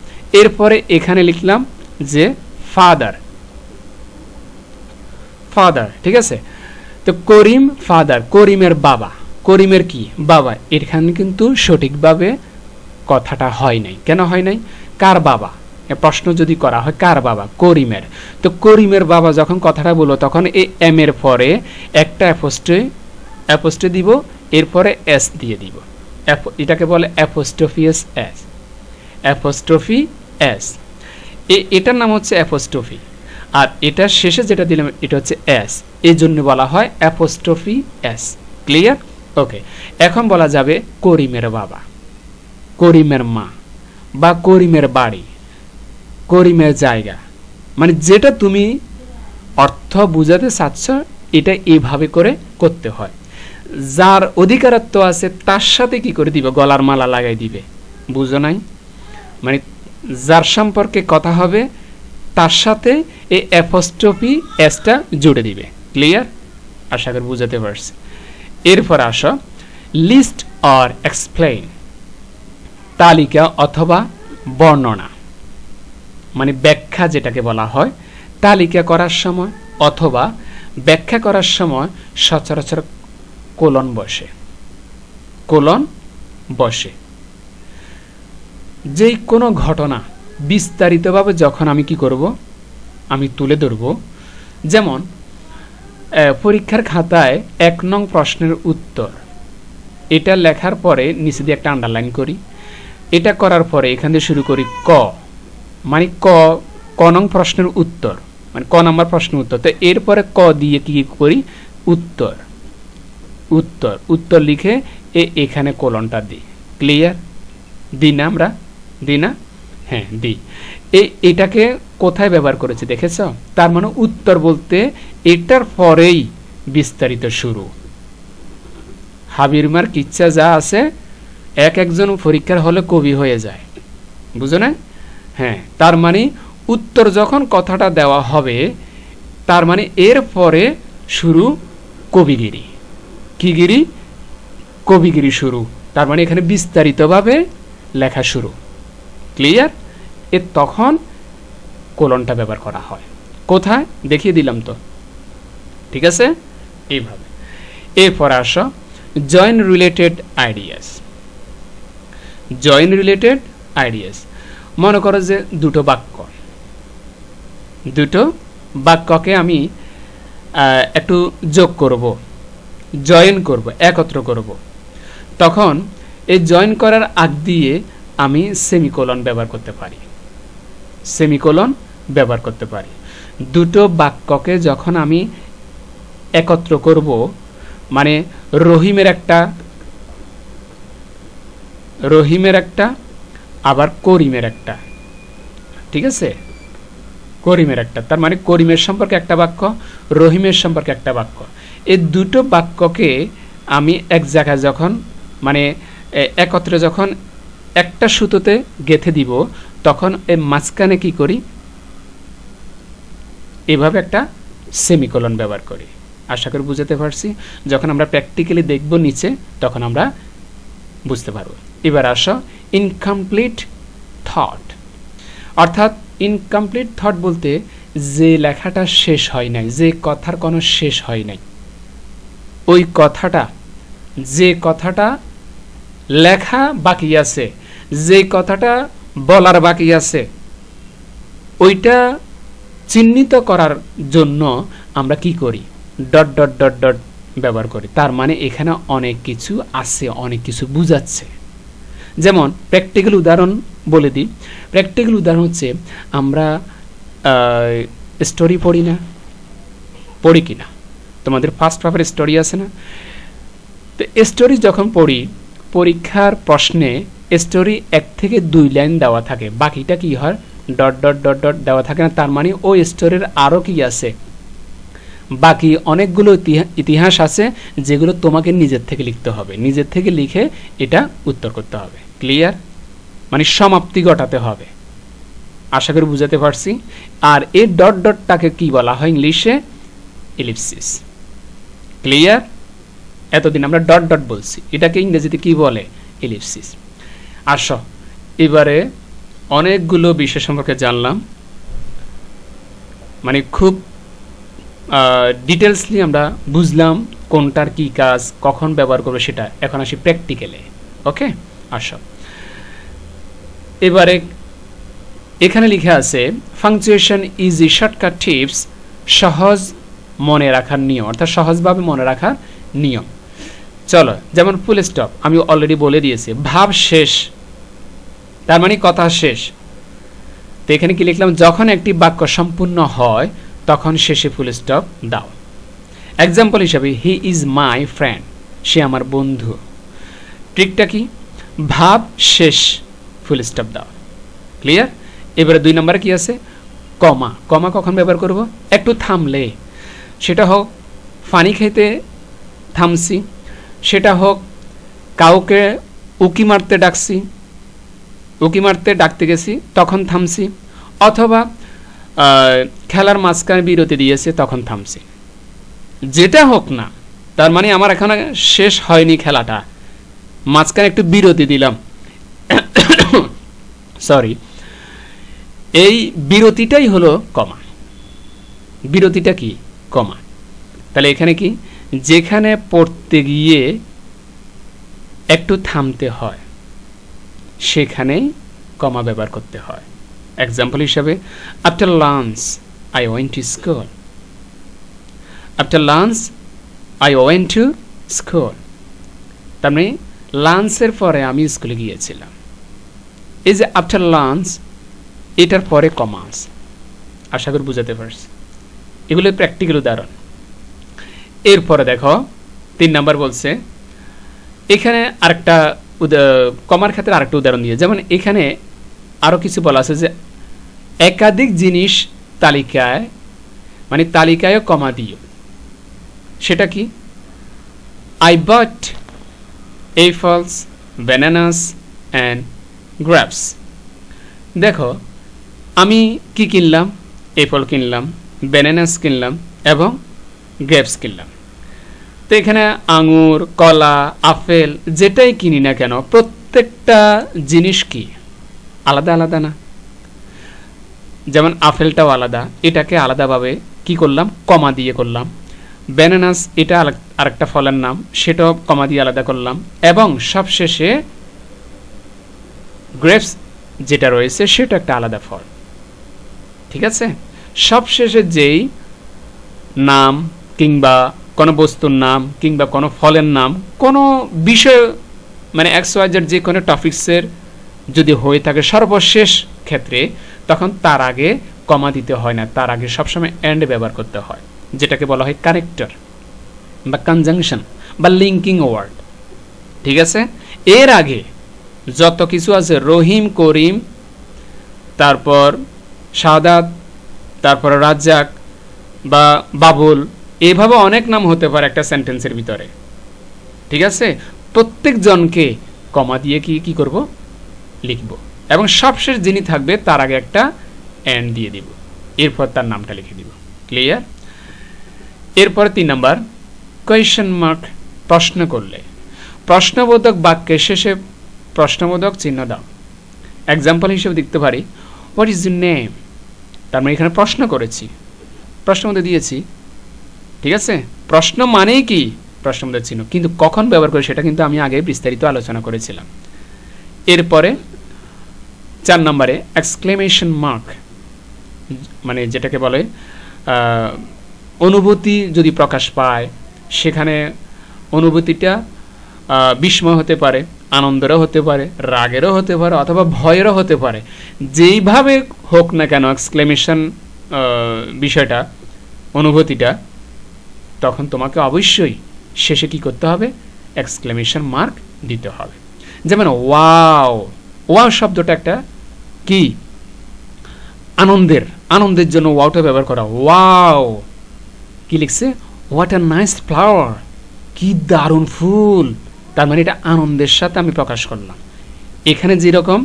A: এরপরে এখানে লিখলাম যে ফাদার। ঠিক আছে, তো করিম ফাদার, করিমের বাবা, করিমের কি? বাবা। এখানে কিন্তু সঠিকভাবে কথাটা হয় নাই। কেন হয় নাই? কার বাবা? প্রশ্ন যদি করা হয় কার বাবা? করিমের। তো করিমের বাবা যখন কথাটা বলবো, তখন এই এম এর পরে একটা অ্যাপোস্ট্রফি দিব, এরপরে এস দিয়ে দিব। এটাকে বলে অ্যাপোস্ট্রফিয়াস এস। এটার নাম হচ্ছে অ্যাপোস্ট্রফি, আর এটার শেষে যেটা দিলাম এটা হচ্ছে এস, এই জন্য বলা হয় অ্যাপোস্ট্রফি এস। ক্লিয়ার? ওকে, এখন বলা যাবে করিমের বাবা, করিমের মা, বা করিমের বাড়ি, করিমের জায়গা, মানে যেটা তুমি অর্থ বুঝাতে চাচ্ছ এটা এইভাবে করে করতে হয়। যার অধিকারত্ব আছে তার সাথে কি করে দিবে? গলার মালা লাগাই দিবে। বুঝো নাই? মানে যার সম্পর্কে কথা হবে তার সাথে এই অ্যাপোস্ট্রফি এসটা জুড়ে দিবে। ক্লিয়ার? আশা করি বুঝাতে পারছি। এরপর আসো লিস্ট অর এক্সপ্লেইন, তালিকা অথবা বর্ণনা, মানে ব্যাখ্যা যেটাকে বলা হয়। তালিকা করার সময় অথবা ব্যাখ্যা করার সময় সচরাচর কোলন বসে। যেই কোনো ঘটনা বিস্তারিতভাবে যখন আমি কি করব? আমি তুলে ধরব। যেমন পরীক্ষার খাতায় 1 নং প্রশ্নের উত্তর, এটা লেখার পরে নিচে দিয়ে একটা আন্ডারলাইন করি। এটা করার পরে এখান থেকে শুরু করি ক, মানে ক নং প্রশ্নের উত্তর, মানে ক নাম্বার প্রশ্নের উত্তর। তো এরপরে ক দিয়ে কি করি? উত্তর লিখে এখানে কোলনটা দিই। ক্লিয়ার? দিই না আমরা? দিই না? হ্যাঁ দিই। এটাকে কোথায় ব্যবহার করেছি দেখেছ? তার মানে উত্তর বলতে এটার পরেই বিস্তারিত শুরু। হাবিরমার কিচ্ছা যা আছে, একজন পরীক্ষার হলে কবি হয়ে যায়, বুঝো না? হ্যাঁ, তার মানে উত্তর যখন কথাটা দেওয়া হবে, তার মানে এর পরে শুরু কবিগিরি। কি গিরি? কবিগিরি শুরু। তার মানে এখানে বিস্তারিতভাবে লেখা শুরু। ক্লিয়ার? তখন কোলনটা ব্যবহার করা হয়। কোথায় দেখিয়ে দিলাম তো, ঠিক আছে? এইভাবে। এরপর আসো join related ideas. Join related ideas, মনে করো যে দুটো বাক্যকে আমি একটু যোগ করব, জয়েন করব, একত্র করব। তখন এই জয়েন করার আগ দিয়ে আমি সেমিকোলন ব্যবহার করতে পারি। সেমিকোলন ব্যবহার করতে পারি। দুটো বাক্যকে যখন আমি একত্র করব, মানে রহিমের একটা আবার করিমের একটা, ঠিক আছে? করিমের একটা, তার মানে করিমের সম্পর্কে একটা বাক্য, রহিমের সম্পর্কে একটা বাক্য। এই দুটো বাক্যকে আমি এক জায়গায় যখন, মানে একত্রে যখন একটা সুতোতে গেঁথে দিব, তখন এই মাঝখানে কি করি? এভাবে একটা সেমিকোলন ব্যবহার করি। আশা করি বুঝতে পারছি। যখন আমরা প্র্যাকটিক্যালি দেখব নিচে, তখন আমরা বুঝতে পারব। এবার আসো ইনকমপ্লিট থট। অর্থাৎ ইনকমপ্লিট থট বলতে যে লেখাটা শেষ হয় নাই, যে কথার কোনো শেষ হয় নাই, ওই কথাটা, যে কথাটা লেখা বাকি আছে, যে কথাটা বলার বাকি আছে, ওইটা চিহ্নিত করার জন্য আমরা কি করি? ডট ডট ডট ডট ব্যবহার করি। তার মানে এখানে অনেক কিছু আছে, অনেক কিছু বুঝাচ্ছে। যেমন প্র্যাকটিক্যাল উদাহরণ বলে দিই। প্র্যাকটিক্যাল উদাহরণ হচ্ছে, আমরা স্টোরি পড়ি না? পড়ি কি না? তোমাদের ফার্স্ট পেপারে স্টোরি আছে না? তো স্টোরি যখন পড়ি, পরীক্ষার প্রশ্নে স্টোরি 1 থেকে 2 লাইন দেওয়া থাকে, বাকিটা কি হয়? ডট ডট ডট ডট দেওয়া থাকে না? তার মানে ওই স্টোরির আরও কি আছে? বাকি অনেকগুলো ইতিহাস আছে, যেগুলো তোমাকে নিজের থেকে লিখতে হবে। নিজের থেকে লিখে এটা উত্তর করতে হবে। ক্লিয়ার? মানে সমাপ্তি ঘটাতে হবে। আশা করি বুঝাতে পারছি। আর এই ডট ডটটাকে কি বলা হয় ইংলিশে? এলিপসিস। ক্লিয়ার? এতদিন আমরা ডট ডট বলছি, এটাকে ইংরেজিতে কি বলে? এলিপসিস। আসো এবারে অনেকগুলো বিষয় সম্পর্কে জানলাম, মানে খুব ডিটেলসলি আমরা বুঝলাম কোনটার কি কাজ, কখন ব্যবহার করবে সেটা। এখন আসি প্র্যাকটিক্যালে। ওকে, আসো এবারে এখানে লিখে আছে punctuation is a shortcut tips, সহজ মনে রাখার নিয়ম, অর্থাৎ সহজভাবে মনে রাখার নিয়ম। চলো, যেমন ফুল স্টপ আমি অলরেডি বলে দিয়েছি, ভাব শেষ, তার মানে কথা শেষ। তো এখানে কি লিখলাম? যখন একটি বাক্য সম্পূর্ণ হয় তখন শেষে ফুল স্টপ দাও। এক্সাম্পল হিসাবে, হি ইজ মাই ফ্রেন্ড, সে আমার বন্ধু। ট্রিকটা কি? ভাব শেষ, ফুল স্টপ দাও। ক্লিয়ার? এবারে 2 নম্বরে কি আছে? কমা। কমা কখন ব্যবহার করব? একটু থামলে, সেটা হোক পানি খেতে থামছি, সেটা হোক কাউকে উকি মারতে ডাকছি, উকি মারতে ডাকতে গেছি তখন থামছি, অথবা খেলার মাঝখানে বিরতি দিয়েছে তখন থামছি। যেটা হোক না, তার মানে আমার এখানে শেষ হয়নি খেলাটা, মাঝখানে একটু বিরতি দিলাম। সরি, এই বিরতিটাই হলো কমা। বিরতিটা কি? কমা। তাহলে এখানে কি? যেখানে পড়তে গিয়ে একটু থামতে হয় সেখানেই কমা ব্যবহার করতে হয়। এক্সাম্পল হিসাবে, after lunch I went to school. After lunch I went to school, তার মানে লাঞ্চের পরে আমি স্কুলে গিয়েছিলাম। এই যে আফটার লাঞ্চ, এটার পরে কমা আছে। আশা করি বুঝাতে পারছি। এগুলো প্র্যাকটিক্যাল উদাহরণ। এরপরে দেখো 3 নাম্বার বলছে, এখানে আরেকটা কমার ক্ষেত্রে আরেকটা উদাহরণ দিয়ে, যেমন এখানে আরো কিছু বলা আছে যে একাধিক জিনিস তালিকায়, মানে তালিকায় কমা দিও। সেটা কি? I bought apples, bananas and grapes. দেখো আমি কি কিনলাম? অ্যাপল কিনলাম, ব্যানানাস কিনলাম এবং গ্রেপস কিনলাম। তো এখানে আঙুর, কলা, আপেল যেটাই কিনি না কেন প্রত্যেকটা জিনিস কি আলাদা আলাদা না? যেমন আপেলটাও আলাদা, এটাকে আলাদাভাবে কি করলাম? কমা দিয়ে করলাম। ব্যানানাস এটা আরেকটা ফলের নাম, সেটাও কমা দিয়ে আলাদা করলাম। এবং সবশেষে গ্রেপস যেটা রয়েছে সেটা একটা আলাদা ফল। ঠিক আছে? সবশেষে যেই নাম কিংবা কোনো বস্তুর নাম কিংবা কোনো ফলের নাম কোনো বিষয় মানে XYZ যে কোনো টপিক্সের যদি হয়ে থাকে সর্বশেষ ক্ষেত্রে, তখন তার আগে কমা দিতে হয় না, তার আগে সবসময় এন্ড ব্যবহার করতে হয়, যেটাকে বলা হয় কানেক্টর বা কনজাংশন বা লিঙ্কিং ওয়ার্ড। ঠিক আছে? এর আগে যত কিছু আছে রহিম, করিম, তারপর শাহাদাত, তারপর রাজ্জাক বা বাবুল, এভাবে অনেক নাম হতে পারে একটা সেন্টেন্সের ভিতরে। ঠিক আছে? প্রত্যেক জনকে কমা দিয়ে কি করব? লিখব এবং সবশেষ যিনি থাকবে তার আগে একটা এন্ড দিয়ে দিব, এরপর তার নামটা লিখে দিব। ক্লিয়ার? এরপর 3 নাম্বার কোয়েশ্চেন মার্ক, প্রশ্ন করলে প্রশ্নবোধক বাক্যের শেষে প্রশ্নবোধক চিহ্ন দাও। এক্সাম্পল হিসেবে দেখতে পারি হোয়াট ইজ ইউর নেম, তার মানে এখানে প্রশ্ন করেছি, প্রশ্নবোধক দিয়েছি। ঠিক আছে? প্রশ্ন মানেই কি? প্রশ্নবোধক চিহ্ন। কিন্তু কখন ব্যবহার করি সেটা কিন্তু আমি আগে বিস্তারিত আলোচনা করেছিলাম। এরপরে 4 নম্বরে এক্সক্লেমেশন মার্ক, মানে যেটাকে বলে অনুভূতি যদি প্রকাশ পায়, সেখানে অনুভূতিটা বিস্ময় হতে পারে, আনন্দেরও হতে পারে, রাগেরও হতে পারে, অথবা ভয়েরও হতে পারে। যেইভাবে হোক না কেন এক্সক্লেমেশন বিষয়টা, অনুভূতিটা, তখন তোমাকে অবশ্যই শেষে কি করতে হবে? এক্সক্লেমেশন মার্ক দিতে হবে। যেমন ওয়াও, ওয়াও শব্দটা একটা কি? আনন্দের জন্য ওয়াওটা ব্যবহার করা। ওয়াও কি লিখছে? হোয়াট আ নাইস ফ্লাওয়ার, কি দারুণ ফুল। তার মানে এটা আনন্দের সাথে আমি প্রকাশ করলাম। এখানে যেরকম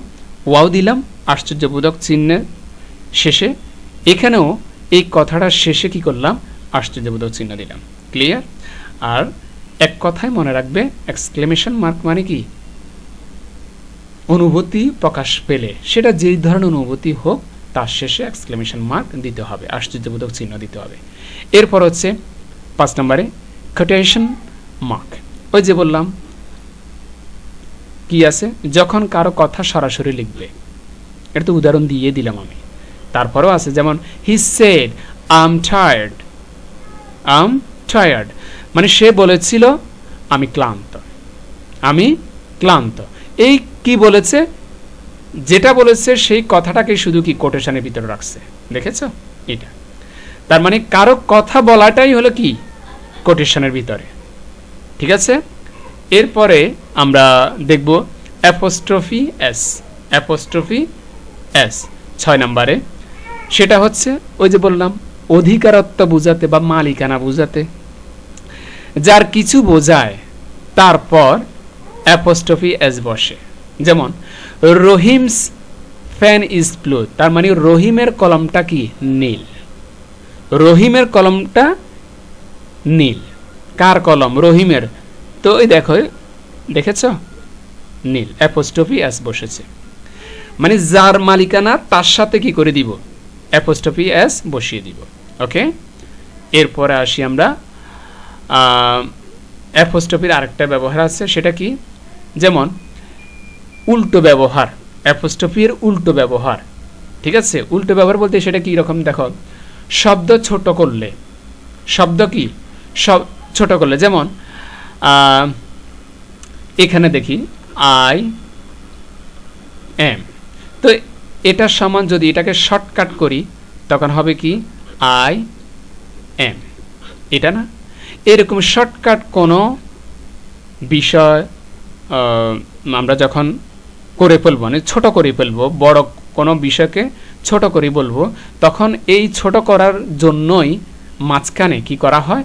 A: ওয়াও দিলাম আশ্চর্যবোধক চিহ্নের শেষে, এখানেও এই কথাটার শেষে কি করলাম? আশ্চর্যবোধক চিহ্ন দিলাম। ক্লিয়ার? আর এক কথায় মনে রাখবে, এক্সক্লেমেশন মার্ক মানে কি? অনুভূতি প্রকাশ পেলে, সেটা যেই ধরনের অনুভূতি হোক, তার শেষে এক্সক্লেমেশন মার্ক দিতে হবে, আশ্চর্যবোধক চিহ্ন দিতে হবে। এরপর হচ্ছে 5 নম্বরে কোটেশন মার্ক। ওই যে বললাম কি আছে, যখন কারো কথা সরাসরি লিখবে, এটা তো উদাহরণ দিয়ে দিলাম আমি। তারপরেও আছে যেমন he said I am tired, মানে সে বলেছিল আমি ক্লান্ত। এই কি বলেছে? যেটা বলেছে সেই কথাটাকে শুধু কি কোটেশনের ভিতরে রাখছে। দেখেছো? এটা তার মানে কারো কথা বলাটাই হলো কি? কোটেশনের ভিতরে। ঠিক আছে? এরপরে আমরা দেখব অ্যাপোস্ট্রফি এস 6 নম্বরে, সেটা হচ্ছে ওই যে বললাম অধিকারত্ব বোঝাতে বা মালিকানা বোঝাতে, যার কিছু বোঝায় তারপর অ্যাপোস্ট্রফি এস বসে। যেমন রহিমস ফ্যান ইজ ব্লু, তার মানে রহিমের কলমটা কি? নীল। রহিমের কলমটা নীল। কার কলম? রহিমের। তো ওই দেখেছ? নীল, অ্যাপোস্ট্রফি এস বসেছে। মানে যার মালিকানা তার সাথে কি করে দিব? অ্যাপোস্ট্রফি এস বসিয়ে দিব। ওকে? এরপরে আসি আমরা অ্যাপোস্ট্রফির আরেকটা ব্যবহার আছে, সেটা কি? যেমন উল্টো ব্যবহার, অ্যাপোস্ট্রফির উল্টো ব্যবহার। ঠিক আছে? উল্টো ব্যবহার বলতে সেটা কি রকম? দেখো, শব্দ ছোট করলে, শব্দ কি? ছোট করলে, যেমন এখানে দেখি আই এম, তো এটার সমান যদি এটাকে শর্টকাট করি তখন হবে কি? I am. এটা না? এরকম শর্টকাট কোনো বিষয় আমরা যখন করে ফেলবো, মানে ছোট করে ফেলবো, বড় কোনো বিষয়কে ছোট করে বলবো, তখন এই ছোট করার জন্যই মাঝখানে কি করা হয়?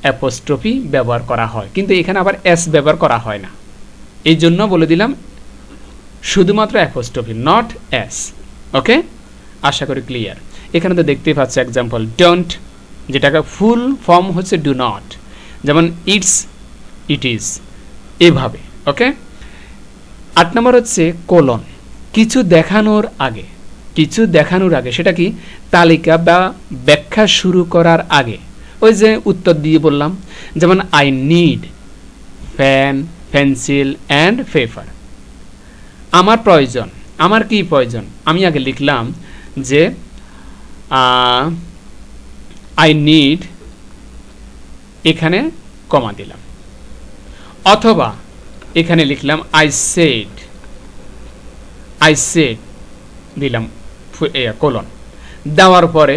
A: অ্যাপোস্ট্রফি ব্যবহার করা হয়। কিন্তু এখানে আবার এস ব্যবহার করা হয় না, এই জন্য বলে দিলাম শুধুমাত্র অ্যাপোস্ট্রফি, নট এস। ওকে? আশা করি ক্লিয়ার। এখানে তো দেখতেই পাচ্ছ এক্সাম্পল, ডোন্ট যেটাকে ফুল ফর্ম হচ্ছে ডু নট, যেমন ইটস, ইট ইজ, এভাবে। ওকে, 8 নম্বর হচ্ছে কোলন, কিছু দেখানোর আগে। কিছু দেখানোর আগে সেটা কি, তালিকা বা ব্যাখ্যা শুরু করার আগে। ওই যে উত্তর দিয়ে বললাম, যেমন I need pen, pencil and paper. আমার প্রয়োজন, আমার কি প্রয়োজন, আমি আগে লিখলাম যে আই নিড, এখানে কমা দিলাম, অথবা এখানে লিখলাম আই সেড, আই সেড দিলাম কোলন। দেওয়ার পরে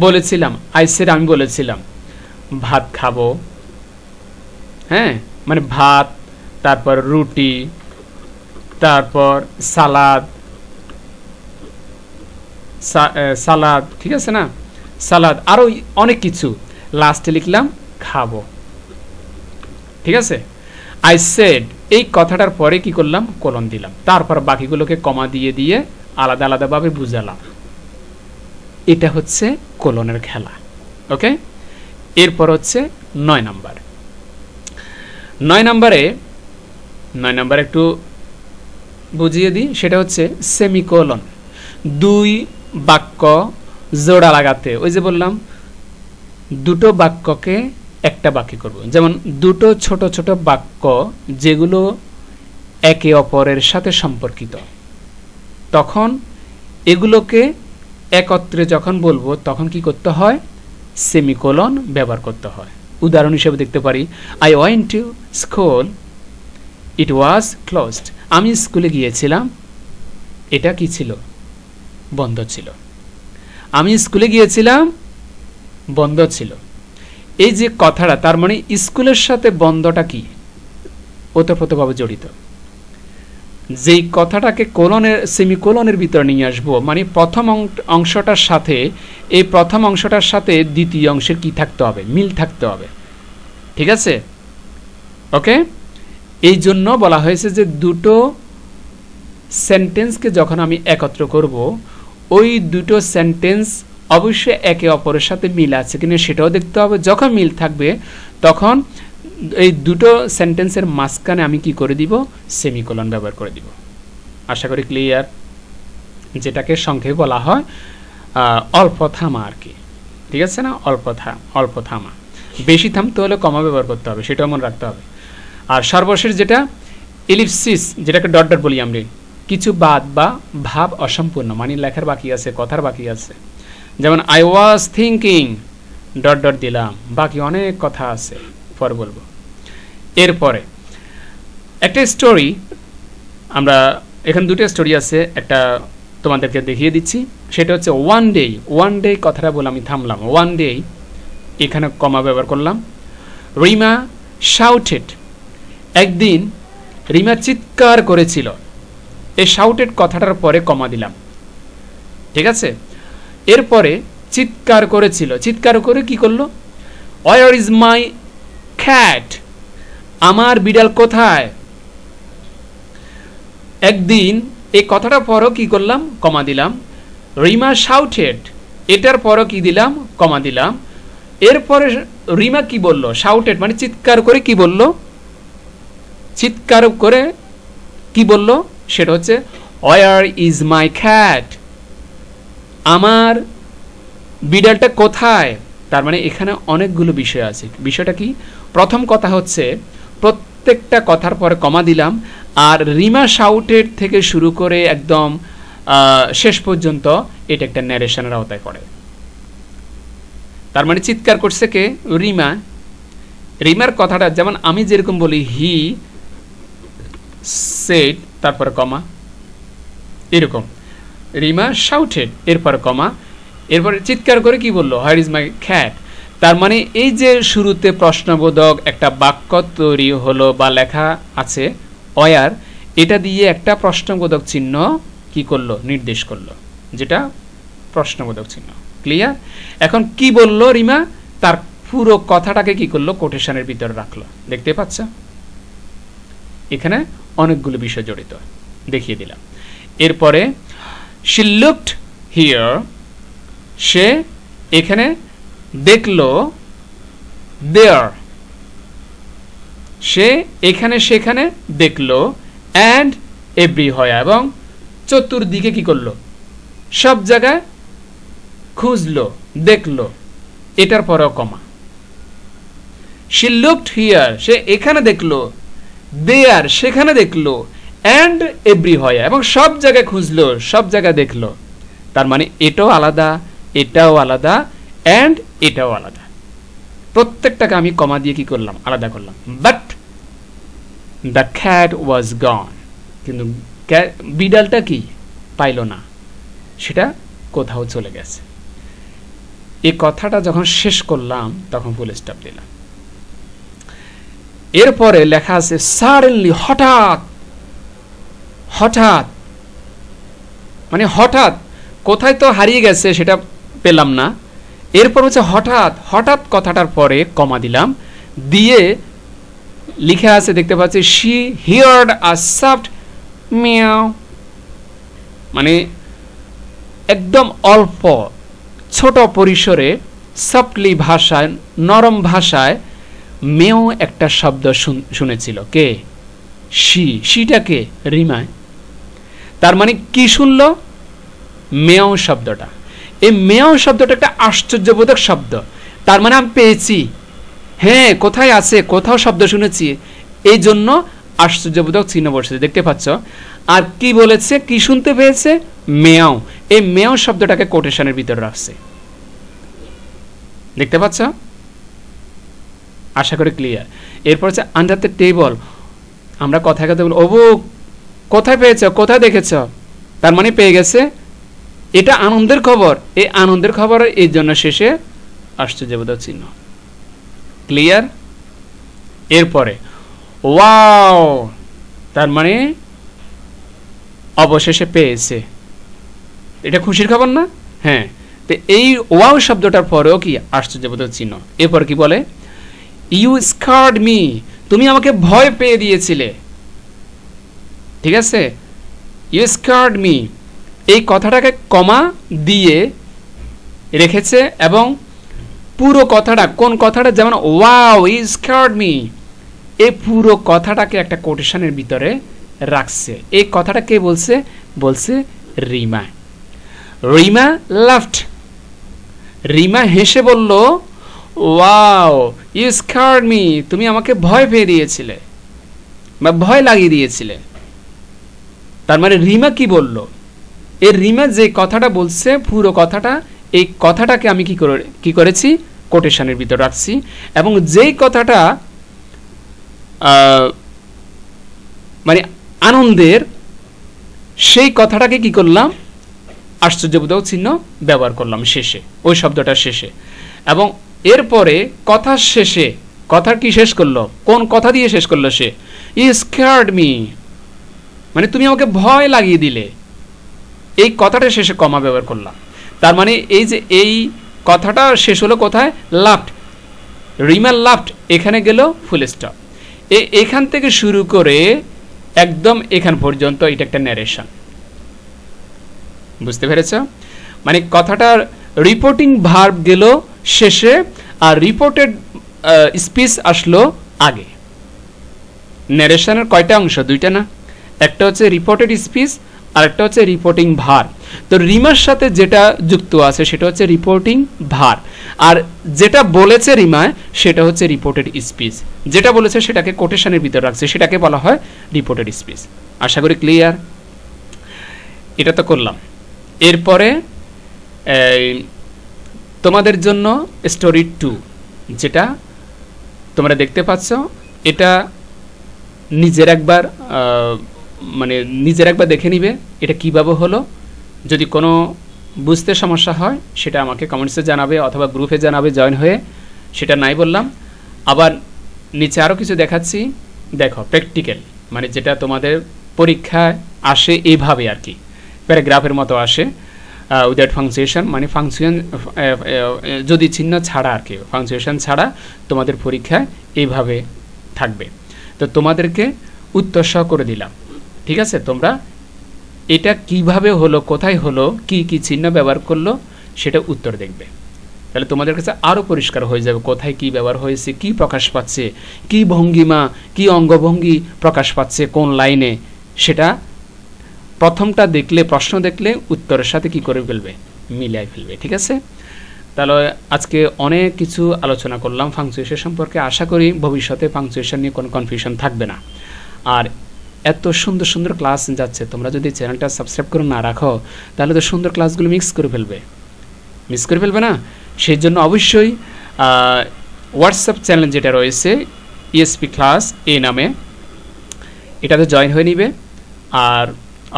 A: বলেছিলাম, আই সেড আমি বলেছিলাম ভাত খাবো, হ্যাঁ, মানে ভাত, তারপর রুটি, তারপর সালাদ, সালাদ, ঠিক আছে না, সালাদ, আরো অনেক কিছু, লাস্টে লিখলাম খাবো, ঠিক আছে। আই সেড এই কথাটার পরে কি করলাম, কোলন দিলাম, তারপর বাকিগুলোকে কমা দিয়ে দিয়ে আলাদা আলাদাভাবে বুঝালাম। এটা হচ্ছে কোলনের খেলা। ওকে, এরপর হচ্ছে 9 নাম্বার। 9 নাম্বারে একটু বুঝিয়ে দিই, সেটা হচ্ছে সেমিকোলন। 2 বাক্য জোড়া লাগাতে, ওই যে বললাম দুটো বাক্যকে একটা বাক্যে করব, যেমন দুটো ছোট ছোট বাক্য যেগুলো একে অপরের সাথে সম্পর্কিত, তখন এগুলোকে একত্রে যখন বলবো তখন কি করতে হয়, সেমিকোলন ব্যবহার করতে হয়। উদাহরণ হিসেবে দেখতে পারি, I went to school, it was closed. আমি স্কুলে গিয়েছিলাম, এটা কি ছিল, বন্ধ ছিল। আমি স্কুলে গিয়েছিলাম, বন্ধ ছিল। এই যে কথাটা, তার মানে স্কুলের সাথে বন্ধটা কি, ওতপ্রোতভাবে জড়িত। যেই কথাটাকে কোলনের, সেমিকোলনের ভিতরে নিয়ে আসবো, মানে প্রথম অংশটার সাথে, এই প্রথম অংশটার সাথে দ্বিতীয় অংশের কি থাকতে হবে, মিল থাকতে হবে, ঠিক আছে। ওকে, এই জন্য বলা হয়েছে যে দুটো সেন্টেন্সকে যখন আমি একত্র করব, ওই দুটো সেন্টেন্স অবশ্যই একে অপরের সাথে মিল আছে কিনা সেটাও দেখতে হবে। যখন মিল থাকবে তখন এই দুটো সেন্টেন্সের মাঝখানে আমি কি করে দিব, সেমিকোলন ব্যবহার করে দিব। আশা করি ক্লিয়ার, যেটাকে সংক্ষেপে বলা হয় অল্প থামা আর কি, ঠিক আছে না, অল্প থামা। বেশি থামতে হলে কমা ব্যবহার করতে হবে, সেটাও মনে রাখতে হবে। আর সর্বশেষ যেটা এলিপসিস, যেটাকে ডট ডট বলি আমরা, কিছু বাদ বা ভাব অসম্পূর্ণ, মানে লেখার বাকি আছে, কথার বাকি আছে। যেমন I was thinking, dot dot দিলাম, বাকি অনেক কথা আছে, পরে বলবো। এরপরে একটা স্টোরি, আমরা এখানে দুটো স্টোরি আছে, একটা তোমাদেরকে দেখিয়ে দিচ্ছি। সেটা হচ্ছে ওয়ান ডে। ওয়ান ডে কথাটা বলে আমি থামলাম, ওয়ান ডে এখানে কমা ব্যবহার করলাম। রিমা শাউটেড, একদিন রিমা চিৎকার করেছিল, এই শাউটেড কথাটার পরে কমা দিলাম, ঠিক আছে। এরপরে চিৎকার করেছিল, চিৎকার করে কি করলো, ওয়ার ইজ মাই ক্যাট, আমার বিড়াল কোথায়। একদিন এই কথাটার পরও কি করলাম, কমা দিলাম। রিমা শাউটেড, এটার পরও কি দিলাম, কমা দিলাম। এরপরে রিমা কি বলল, শাউটেড মানে চিৎকার করে কি বলল, চিৎকার করে কি বলল, সেটা হচ্ছে ওয়ার ইজ মাই ক্যাট, আমার বিড়ালটা কোথায়। তার মানে এখানে অনেকগুলো বিষয় আছে। বিষয়টা কি, প্রথম কথা হচ্ছে প্রত্যেকটা কথার পরে কমা দিলাম, আর রিমা শাউটেড থেকে শুরু করে একদম শেষ পর্যন্ত এটা একটা ন্যারেশনের আওতায় পড়ে। তার মানে চিৎকার করছে কে, রিমা। রিমার কথাটা যেমন আমি যেরকম বলি হি সেড, তারপরে কমা, এরকম রিমা শাউটেড, এরপর কমা, এরপরে চিৎকার করে কি বললো, হোয়ার ইজ মাই ক্যাট। তার মানে এই যে শুরুতে প্রশ্নবোধক একটা বাক্য তৈরি হলো বা লেখা আছে ওয়ার, এটা দিয়ে একটা প্রশ্নবোধক চিহ্ন কি করলো, নির্দেশ করলো, যেটা প্রশ্নবোধক চিহ্ন। ক্লিয়ার। এখন কি বললো রিমা, তার পুরো কথাটাকে কি করলো, কোটেশনের ভিতরে রাখলো। দেখতে পাচ্ছ এখানে অনেকগুলো বিষয় জড়িত, দেখিয়ে দিলাম। এরপরে she looked হিয়ার, সে এখানে দেখলো, দেয়ার, সে এখানে সেখানে দেখলো, অ্যান্ড এভরিহোয়ার, এবং চতুর্দিকে কি করলো, সব জায়গায় খুঁজলো, দেখলো, এটার পরেও কমা। শি লুকড হিয়ার, সে এখানে দেখলো, দেয়ার, সেখানে দেখলো, অ্যান্ড এভরিহোয়ার, এবং সব জায়গায় খুঁজলো, সব জায়গায় দেখলো। তার মানে এটাও আলাদা, এটাও আলাদা, অ্যান্ড এটাও আলাদা। প্রত্যেকটাকে আমি কমা দিয়ে কি করলাম, আলাদা করলাম। বাট দ্য ক্যাট ওয়াজ গন, কিন্তু বিড়ালটা কি পাইল না, সেটা কোথাও চলে গেছে। এই কথাটা যখন শেষ করলাম তখন ফুল স্টপ দিলাম। এরপরে লেখা আছে সাডেনলি, হঠাৎ, হঠাৎ মানে হঠাৎ, কোথায় তো হারিয়ে গেছে সেটা পেলাম না। এরপর হচ্ছে হঠাৎ, হঠাৎ কথাটার পরে কমা দিলাম, দিয়ে লিখে আছে দেখতে পাচ্ছি she heard a soft meow, মানে একদম অল্প ছোট পরিসরে সফটলি ভাষায়, নরম ভাষায় মেও একটা শব্দ শুনেছিল। কে? শি। শিটাকে রিমায়। তার মানে কি শুনলো? মেও শব্দটা। এই মেও শব্দটা একটা আশ্চর্যবোধক শব্দ। তার মানে আমি পেয়েছি, হ্যাঁ কোথায় আছে, কোথাও শব্দ শুনেছি, এই জন্য আশ্চর্যবোধক চিহ্ন বসেছে, দেখতে পাচ্ছ। আর কি বলেছে, কি শুনতে পেয়েছে? মেয়াও। এই মেয়াও শব্দটাকে কোটেশনের ভিতরে রাখছে, দেখতে পাচ্ছ? আশা করি ক্লিয়ার। এরপর হচ্ছে আন্ডার দ্য টেবল, আমরা কথায় কথা বলি, ওবু কোথায় পেয়েছ, কোথায় দেখেছ, তার মানে পেয়ে গেছে, এটা আনন্দের খবর। এই আনন্দের খবর, এই জন্য শেষে আশ্চর্যবোধক চিহ্ন। ক্লিয়ার? এরপরে ওয়াও, তার মানে অবশেষে পেয়েছে, এটা খুশির খবর না? হ্যাঁ। তো এই ওয়াও শব্দটার পরেও কি আশ্চর্যবোধক চিহ্ন। এরপর কি বলে? ইউ স্কার্ড মি, তুমি আমাকে ভয় পেয়ে দিয়েছিলে। ঠিক আছে, ইউ স্কার্ড মি, এই কথাটাকে কমা দিয়ে রেখেছে, এবং পুরো কথাটা, কোন কথাটা, যেমন ওয়াও ইউ স্কার্ড মি, এই পুরো কথাটাকে একটা কোটেশনের ভিতরে রাখছে। এই কথাটা কে বলছে? বলছে রিমা। রিমা লাফড, রিমা হেসে বলল, ওয়াও ইউ স্কার্ড মি, তুমি আমাকে ভয় পেয়ে দিয়েছিলে বা ভয় লাগিয়ে দিয়েছিলে। তার মানে রিমা কি বলল? এই রিমা যে কথাটা বলছে, পুরো কথাটা, এই কথাটাকে আমি কি করেছি? কোটেশনের ভিতর রাখছি। এবং যেই কথাটা মানে আনন্দের, সেই কথাটাকে কি করলাম? আশ্চর্যবোধক চিহ্ন ব্যবহার করলাম শেষে, ওই শব্দটা শেষে। এবং এরপরে কথার শেষে, কথার কি শেষ করলো? কোন কথা দিয়ে শেষ করলো সে? ইউ স্কেয়ার্ড মি, মানে তুমি আমাকে ভয় লাগিয়ে দিলে। এই কথাটা শেষে কমা ব্যবহার করলাম। তার মানে এই যে এই কথাটা শেষ হলো কোথায়? লাফট, রিমা লাফট, এখানে গেল ফুল স্টপ। এখান থেকে শুরু করে একদম এখান পর্যন্ত এটা একটা ন্যারেশন। বুঝতে পেরেছ? মানে কথাটার রিপোর্টিং ভার্ব গেল শেষে, আর রিপোর্টেড স্পিচ আসলো আগে। ন্যারেশনের কয়টা অংশ? দুইটা না? একটা হচ্ছে রিপোর্টেড স্পিচ, আর একটা হচ্ছে রিপোর্টিং ভার। তো রিমার সাথে যেটা যুক্ত আছে সেটা হচ্ছে রিপোর্টিং ভার, আর যেটা বলেছে রিমায় সেটা হচ্ছে রিপোর্টেড স্পিচ। যেটা বলেছে সেটাকে কোটেশনের ভিতর রাখছে, সেটাকে বলা হয় রিপোর্টেড স্পিচ। আশা করি ক্লিয়ার। এটা তো করলাম। এরপরে তোমাদের জন্য স্টোরি 2, যেটা তোমরা দেখতে পাচ্ছ, এটা নিজের একবার দেখে নিবে এটা কিভাবে হলো। যদি কোনো বুঝতে সমস্যা হয় সেটা আমাকে কমেন্টসে জানাবে, অথবা গ্রুপে জানাবে জয়েন হয়ে। সেটা নাই বললাম। আবার নিচে আরও কিছু দেখাচ্ছি, দেখো প্র্যাকটিক্যাল, মানে যেটা তোমাদের পরীক্ষায় আসে এইভাবে আর কি, প্যারাগ্রাফের মতো আসে, উইদাউট ফাংচুয়েশন, মানে ফাংচুয়েশন যদি চিহ্ন ছাড়া আর কি, ফাংচুয়েশন ছাড়া তোমাদের পরীক্ষায় এইভাবে থাকবে। তো তোমাদেরকে উত্তর সহ করে দিলাম, ঠিক আছে? তোমরা এটা কিভাবে হলো, কোথায় হলো, কি কি চিহ্ন ব্যবহার করলো সেটা উত্তর দেখবে। তাহলে তোমাদের কাছে আরও পরিষ্কার হয়ে যাবে কোথায় কি ব্যবহার হয়েছে, কি প্রকাশ পাচ্ছে, কি ভঙ্গিমা, কি অঙ্গভঙ্গি প্রকাশ পাচ্ছে কোন লাইনে, সেটা প্রথমটা দেখলে, প্রশ্ন দেখলে উত্তরের সাথে কি করে ফেলবে, মিলাই ফেলবে। ঠিক আছে? তাহলে আজকে অনেক কিছু আলোচনা করলাম পাংচুয়েশন সম্পর্কে। আশা করি ভবিষ্যতে পাংচুয়েশন নিয়ে কোনো কনফিউশন থাকবে না। আর এত সুন্দর সুন্দর ক্লাস যাচ্ছে, তোমরা যদি চ্যানেলটা সাবস্ক্রাইব করে না রাখো তাহলে তো সুন্দর ক্লাসগুলো মিস করে ফেলবে না। সেই জন্য অবশ্যই হোয়াটসঅ্যাপ চ্যানেল যেটা রয়েছে ইএসপি ক্লাস এই নামে, এটাতে জয়েন হয়ে নিবে। আর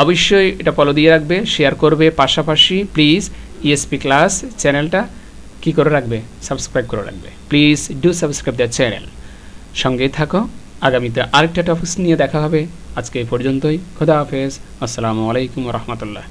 A: অবশ্যই এটা ফলো দিয়ে রাখবে, শেয়ার করবে, পাশাপাশি প্লিজ ইএসপি ক্লাস চ্যানেলটা কি করে রাখবে, সাবস্ক্রাইব করে রাখবে। Please do subscribe the channel. সঙ্গেই থাকো, আগামীতে আরেকটা টপিকস নিয়ে দেখা হবে। আজকে এই পর্যন্তই। খোদা হাফেজ। আসসালামু আলাইকুম রহমতুল্লাহ।